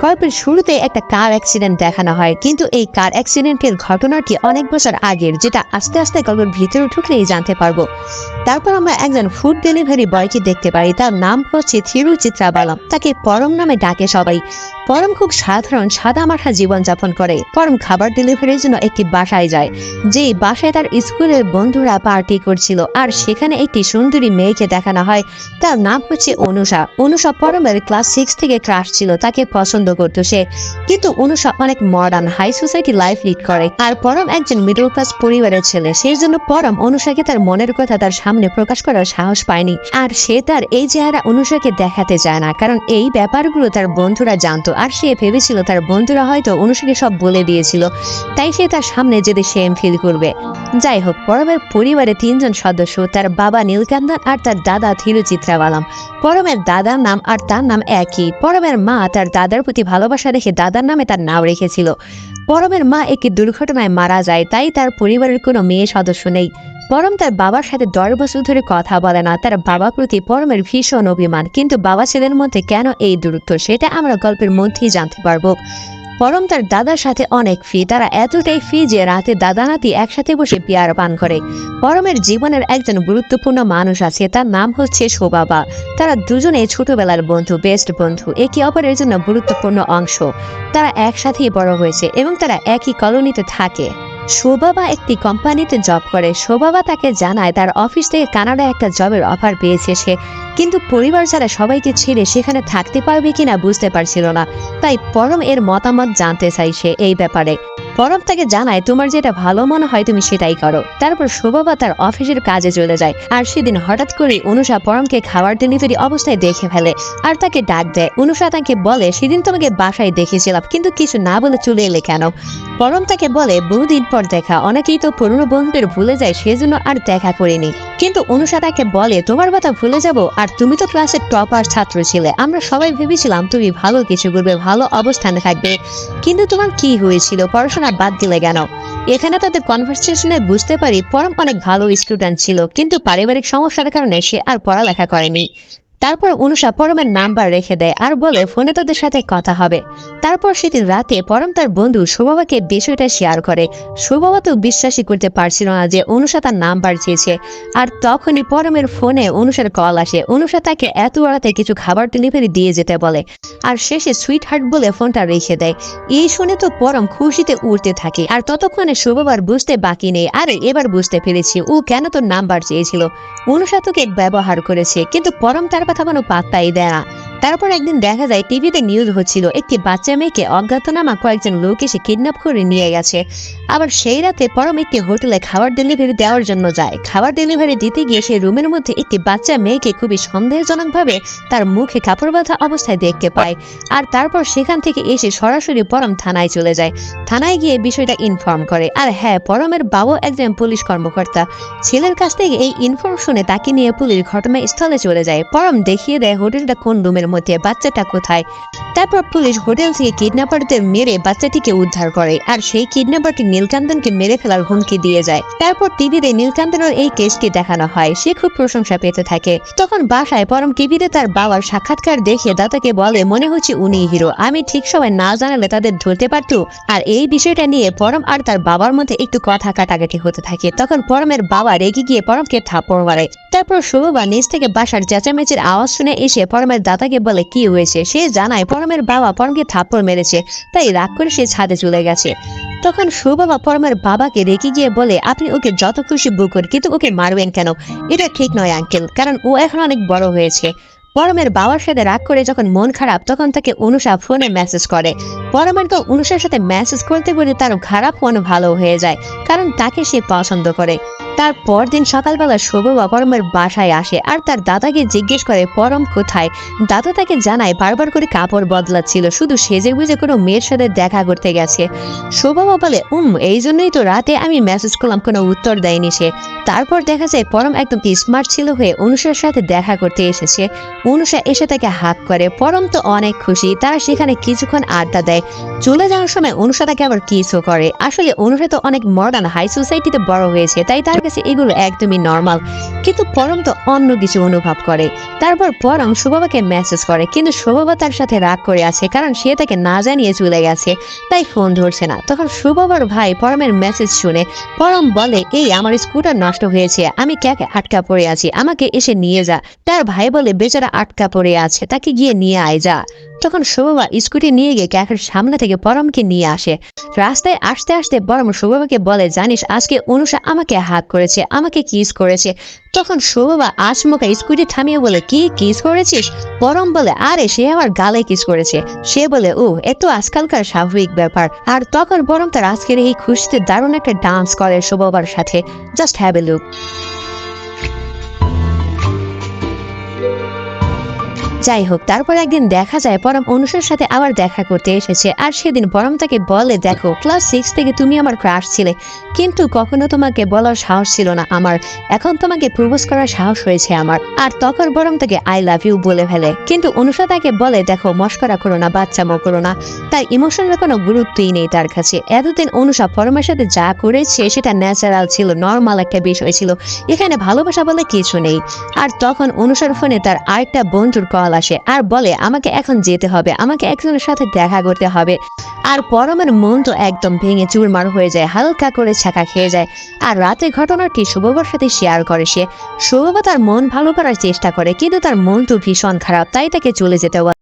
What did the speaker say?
গল্পের শুরুতে একটা কার অ্যাক্সিডেন্ট দেখানো হয়, কিন্তু এই কার অ্যাক্সিডেন্টের ঘটনাটি অনেক বছর আগের, যেটা আস্তে আস্তে গল্পের ভিতরে ঢুকলেই জানতে পারবো। তারপর আমরা একজন ফুড ডেলিভারি বয়কে দেখতে পাই, তার নাম হচ্ছে থিরুচিত্রা বালাম। তাকে পরম নামে ডাকে সবাই। পরম খুব সাধারণ সাদা মাঠা জীবনযাপন করে। পরম খাবার ডেলিভারির জন্য একটি বাসায় যায়, যে বাসায় তার স্কুলের বন্ধুরা পার্টি করছিল, আর সেখানে একটি সুন্দরী মেয়েকে দেখানো হয়। তার নাম হচ্ছে অনুষা। অনুষা পরমের ক্লাস 6 থেকে ক্রাশ ছিল, তাকে পছন্দ করতো সে। কিন্তু অনুষা অনেক modern high society life lead করে, আর পরম একজন মিডল ক্লাস পরিবারের ছেলে। সেই জন্য পরম অনুষাকে তার মনের কথা তার সামনে প্রকাশ করার সাহস পায়নি, আর সে তার এই চেহারা অনুষাকে দেখাতে চায় না, কারণ এই ব্যাপারগুলো তার বন্ধুরা জানতো, আর সে ভেবেছিল তার বন্ধুরা হয়তো অনুষাকে সব বলে দিয়েছিল, তাই সে তার সামনে যেতে সেম ফিল করবে। যাই হোক, পরমের পরিবারে 3 জন সদস্য, তার বাবা নীলকান্তন আর তার দাদা থিরুচিত্রা বালাম। পরমের দাদার নাম আর তার নাম একই। পরমের মা তার দাদার প্রতি ভালোবাসা রেখে দাদার নামে তার নাম রেখেছিল। পরমের মা একটি দুর্ঘটনায় মারা যায়, তাই তার পরিবারের কোনো মেয়ে সদস্য নেই। পরম তার বাবার সাথে 10 বছর ধরে কথা বলে না। তার বাবার প্রতি পরমের ভীষণ অভিমান, কিন্তু বাবা ছেলের মধ্যে কেন এই দূরত্ব, সেটা আমরা গল্পের মধ্যেই জানতে পারবো। পরম তার দাদার সাথে অনেক ফ্রি, তারা এতটাই ফ্রি যে রাতে দাদা নাতি একসাথে বসে পেয়ার পান করে। পরমের জীবনের একজন গুরুত্বপূর্ণ মানুষ আছে, তার নাম হচ্ছে শোবাবা। তারা দুজনেই ছোটবেলার বন্ধু, বেস্ট বন্ধু, একে অপরের জন্য গুরুত্বপূর্ণ অংশ। তারা একসাথেই বড় হয়েছে এবং তারা একই কলোনিতে থাকে। শোবাবা একটি কোম্পানিতে জব করে। শোবাবা তাকে জানায় তার অফিস থেকে কানাডায় একটা জবের অফার পেয়েছে সে, কিন্তু পরিবার ছাড়া সবাইকে ছেড়ে সেখানে থাকতে পারবে কিনা বুঝতে পারছিল না। তাই পরম এর মতামত জানতে চাই সে এই ব্যাপারে। পরম তাকে জানায়, তোমার যেটা ভালো মনে হয় তুমি সেটাই করো। তারপর শোবাবা তার অফিসের কাজে চলে যায়, আর সেদিন হঠাৎ করে অনুষা পরমকে খাবার ডেলিভারি অবস্থায় দেখে ফেলে আর তাকে ডাক দেয়। অনুষা তাকে বলে, সেদিন তোমাকে বাসায় দেখেছিলাম, কিন্তু কিছু না বলে চলে এলে কেন? পরম তাকে বলে, বহুদিন পর দেখা, অনেকেই তো পুরনো বন্ধুদের ভুলে যায়, সেজন্য আর দেখা করিনি। কিন্তু অনুষা তাকে বলে, তোমার কথা ভুলে যাব? আর তুমি তো ক্লাসের টপার ছাত্র ছিলে, আমরা সবাই ভেবেছিলাম তুমি ভালো কিছু করবে, ভালো অবস্থানে থাকবে, কিন্তু তোমার কি হয়েছিল, পড়াশোনা বাদ দিলে কেন? এখানে তাদের কনভারসেশনে বুঝতে পারি পরম অনেক ভালো স্টুডেন্ট ছিল, কিন্তু পারিবারিক সমস্যার কারণে সে আর পড়ালেখা করেনি। তারপর অনুষা পরমের নাম্বার রেখে দেয় আর বলে ফোনে তাদের সাথে কথা হবে। তারপর সেদিন রাতে পরম তার বন্ধু শোভাবাকে বিষয়টা শেয়ার করে। শোভাবা তো বিশ্বাসই করতে পারছিল না যে অনুষা তার নাম্বার চেয়েছে। আর তখনই পরমের ফোনে অনুষার কল আসে। অনুষা তাকে এত রাতে কিছু খাবার ডেলিভারি দিয়ে যেতে বলে, আর শেষে সুইট হার্ট বলে ফোনটা রেখে দেয়। এই শুনে তো পরম খুশিতে উঠতে থাকে, আর ততক্ষণে শোভাবার বুঝতে বাকি নেই, আরে এবার বুঝতে পেরেছি ও কেন তোর নাম্বার চেয়েছিল। অনুষা তোকে ব্যবহার করেছে, কিন্তু পরম তার কথা কোনো পাত্তাই দেয় না। তারপর একদিন দেখা যায় টিভিতে নিউজ হচ্ছিল, একটি বাচ্চা মেয়েকে অজ্ঞাতনামা কয়েকজন লোক এসে কিডন্যাপ করে নিয়ে গেছে। আবার সেই রাতে পরম একটি হোটেলে খাবার ডেলিভারি দেওয়ার জন্য যায়। খাবার ডেলিভারি দিতে গিয়ে সে রুমের মধ্যে একটি বাচ্চা মেয়েকে খুবই সন্দেহজনকভাবে তার মুখে কাপড় বাঁধা অবস্থায় দেখতে পায়। আর তারপর সেখান থেকে এসে সরাসরি পরম থানায় চলে যায়। থানায় গিয়ে বিষয়টা ইনফর্ম করে। আর হ্যাঁ, পরমের বাবা একজন পুলিশ কর্মকর্তা। ছেলের কাছ থেকে এই ইনফর্ম শুনে তাকে নিয়ে পুলিশ ঘটনাস্থলে চলে যায়। পরম দেখিয়ে দেয় হোটেলটা কোন রুমের মধ্যে, বাচ্চাটা কোথায়। তারপর পুলিশ হোটেল থেকে কিডন্যাপারদের মেরে বাচ্চাটিকে উদ্ধার করে, আর সেই কিডন্যাপারটি নীলকান্তনকে মেরে ফেলার হুমকি দিয়ে যায়। তারপর টিভিতে নীলকান্তনের এই কেসকে দেখানো হয়, সে খুব প্রশংসা পেতে থাকে। তখন বাসায় পরম টিভিতে তার বাবার সাক্ষাৎকার দেখে দাদাকে বলে, মনে হচ্ছে উনি হিরো, আমি ঠিক সময় না জানালে তাদের ধরতে পারতো। আর এই বিষয়টা নিয়ে পরম আর তার বাবার মধ্যে একটু কথা কাটাকাটি হতে থাকে। তখন পরমের বাবা রেগে গিয়ে পরমকে থাপ্পড় মারে। তারপর শোভা নিচ থেকে বাসার চেঁচামেচির আওয়াজ শুনে এসে পরমের দাদাকে বলে কি হয়েছে। সে জানায় পরমের বাবা পরমকে থাপ্পড় মেরেছে, তাই রাগ করে সে ছাদে চলে গেছে। তখন শোভা পরমের বাবাকে রেগে গিয়ে বলে, আপনি ওকে যত খুশি বুকুর, কিন্তু ওকে মারবেন কেন? এটা ঠিক নয় আঙ্কেল, কারণ ও এখন অনেক বড় হয়েছে। পরমের বাবার সাথে রাগ করে যখন মন খারাপ, তখন তাকে অনুষা ফোনে মেসেজ করে। পরমের তো অনুষার সাথে মেসেজ করতে করতে তার খারাপ মন ভালো হয়ে যায়, কারণ তাকে সে পছন্দ করে। তার পরদিন সকালবেলা শোভা পরমের বাসায় আসে আর তার দাদাকে জিজ্ঞেস করে পরম কোথায়। দাদা তাকে জানায় বারবার করে কাপড় বদলাচ্ছিল, শুধু সেজে বুঝে কোনো মেয়ের সাথে দেখা করতে গেছে। শোভা বলে, এই জন্যই তো রাতে আমি মেসেজ করলাম, কোনো উত্তর দেয়নি সে। তারপর দেখা যায় পরম একদম স্মার্ট ছিল হয়ে অনুষার সাথে দেখা করতে এসেছে। অনুষা এসে তাকে হাত করে। পরম তো অনেক খুশি, তারা সেখানে কিছুক্ষণ আড্ডা দেয়। যায়। চলে যাওয়ার সময় অনুষা তাকে আবার কিসও করে। আসলে অনুষা তো অনেক মডার্ন হাই সোসাইটিতে বড় হয়েছে, তাই তার কাছে এগুলো একদমই নর্মাল। কিন্তু পরম তো অন্য কিছু অনুভব করে। তারপর পরম শুভবাকে মেসেজ করে, কিন্তু শুভবা তার সাথে রাগ করে আছে, কারণ সে তাকে না জানিয়ে চলে গেছে, তাই ফোন ধরছে না। তখন শুভবার ভাই পরমের মেসেজ শুনে পরম বলে, এই আমার স্কুটার নষ্ট হয়েছে, আমি ক্যাকে আটকা পড়ে আছি, আমাকে এসে নিয়ে যা। তার ভাই বলে, বেচারা আটকা পড়ে আছে, তাকে গিয়ে নিয়ে আয় যা। তখন শুভবা স্কুটি নিয়ে গিয়ে ক্যাফের সামনে থেকে পরমকে নিয়ে আসে। রাস্তায় আসতে আসতে পরম শুভবাকে বলে, জানিস আজকে অনুষা আমাকে হাত করেছে, আমাকে কিস করেছে। তখন শুভবা আচমকা স্কুটি থামিয়ে বলে, কি কিস করেছিস? পরম বলে, আরে সে আমার গালে কিস করেছে। সে বলে, ও এ তো আজকালকার স্বাভাবিক ব্যাপার। আর তখন পরম তার আজকের এই খুশিতে দারুণ একটা ডান্স করে শুভবার সাথে। Just have a look. যাই হোক, তারপর একদিন দেখা যায় পরম অনুষার সাথে আবার দেখা করতে এসেছে। আর সেদিন পরম তাকে বলে, দেখো ক্লাস 6 থেকে তুমি আমার ক্রাশ ছিলে, কিন্তু কখনো তোমাকে বলার সাহস ছিল না আমার, এখন তোমাকে প্রপোজ করার সাহস হয়েছে আমার। আর তখন পরম তাকে আই লাভ ইউ বলে ফেলে। কিন্তু অনুষা তাকে বলে, দেখো মস্করা করো না, বাচ্চামো করো না। তার ইমোশনের কোনো গুরুত্বই নেই তার কাছে। এতদিন অনুষা পরমের সাথে যা করেছে সেটা ন্যাচারাল ছিল, নর্মাল একটা বিষয় ছিল, এখানে ভালোবাসা বলে কিছু নেই। আর তখন অনুষার ফোনে তার আরেকটা বন্ধুর কল আসে আর বলে, আমাকে এখন যেতে হবে, আমাকে একজনের সাথে দেখা করতে হবে। আর পরমের মন তো একদম ভেঙে চুরমার হয়ে যায়, হালকা করে ছাকা খেয়ে যায়। আর রাতে ঘটনাটি শুভবার সাথে শেয়ার করে সে। শুভবা তার মন ভালো করার চেষ্টা করে, কিন্তু তার মন তো ভীষণ খারাপ, তাই তাকে চলে যেতে বলে।